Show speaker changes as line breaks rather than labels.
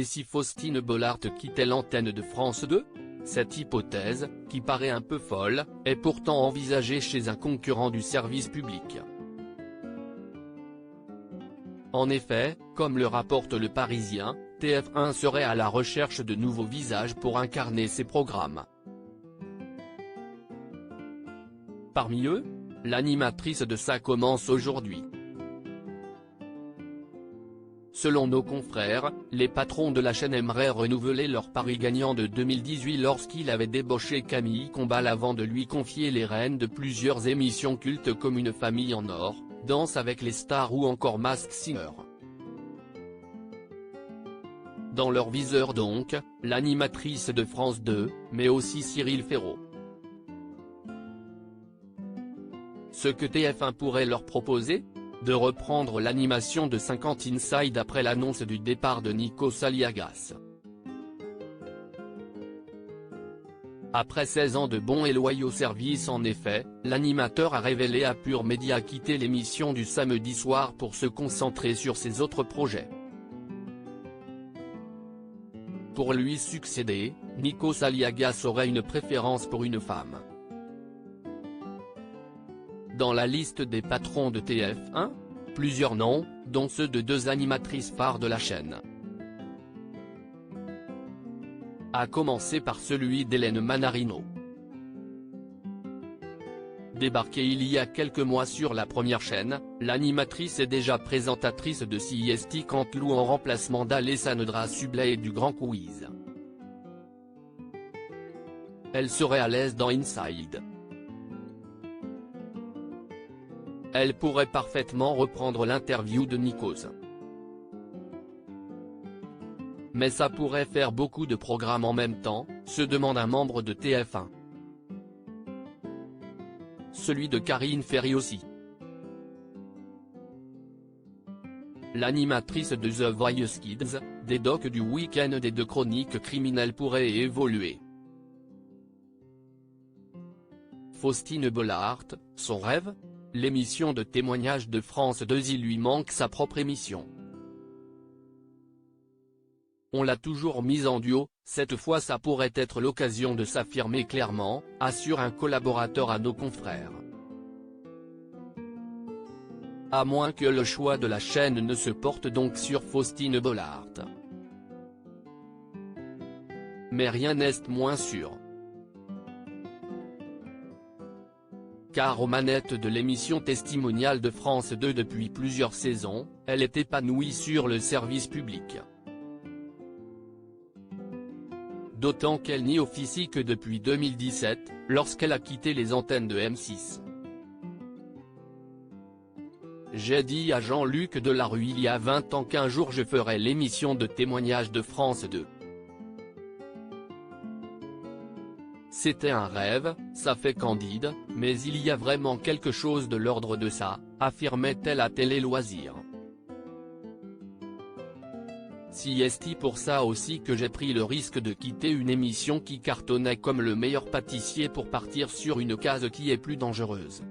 Et si Faustine Bollaert quittait l'antenne de France 2 ? Cette hypothèse, qui paraît un peu folle, est pourtant envisagée chez un concurrent du service public. En effet, comme le rapporte Le Parisien, TF1 serait à la recherche de nouveaux visages pour incarner ses programmes. Parmi eux, l'animatrice de Ça commence aujourd'hui. Selon nos confrères, les patrons de la chaîne aimeraient renouveler leur pari gagnant de 2018 lorsqu'il avait débauché Camille Combal avant de lui confier les rênes de plusieurs émissions cultes comme Une famille en or, Danse avec les stars ou encore Masked Singer. Dans leur viseur donc, l'animatrice de France 2, mais aussi Cyril Ferraud. Ce que TF1 pourrait leur proposer ? De reprendre l'animation de 50 Inside après l'annonce du départ de Nikos Aliagas. Après 16 ans de bons et loyaux services en effet, l'animateur a révélé à Pure Média quitter l'émission du samedi soir pour se concentrer sur ses autres projets. Pour lui succéder, Nikos Aliagas aurait une préférence pour une femme. Dans la liste des patrons de TF1, plusieurs noms, dont ceux de deux animatrices phares de la chaîne. À commencer par celui d'Hélène Manarino. Débarquée il y a quelques mois sur la première chaîne, l'animatrice est déjà présentatrice de CST Canteloup en remplacement d'Alessandra Sublet et du Grand Quiz. Elle serait à l'aise dans Inside. Elle pourrait parfaitement reprendre l'interview de Nikos. Mais ça pourrait faire beaucoup de programmes en même temps, se demande un membre de TF1. Celui de Karine Ferry aussi. L'animatrice de The Voice Kids, des docs du week-end et de chroniques criminelles pourrait évoluer. Faustine Bollaert, son rêve ? L'émission de témoignage de France 2, il lui manque sa propre émission. On l'a toujours mise en duo, cette fois ça pourrait être l'occasion de s'affirmer clairement, assure un collaborateur à nos confrères. À moins que le choix de la chaîne ne se porte donc sur Faustine Bollaert. Mais rien n'est moins sûr. Car aux manettes de l'émission testimoniale de France 2 depuis plusieurs saisons, elle est épanouie sur le service public. D'autant qu'elle n'y officie que depuis 2017, lorsqu'elle a quitté les antennes de M6. J'ai dit à Jean-Luc Delarue il y a 20 ans qu'un jour je ferais l'émission de témoignage de France 2. C'était un rêve, ça fait candide, mais il y a vraiment quelque chose de l'ordre de ça, affirmait-elle à Télé Loisirs. C'est pour ça aussi que j'ai pris le risque de quitter une émission qui cartonnait comme le meilleur pâtissier pour partir sur une case qui est plus dangereuse.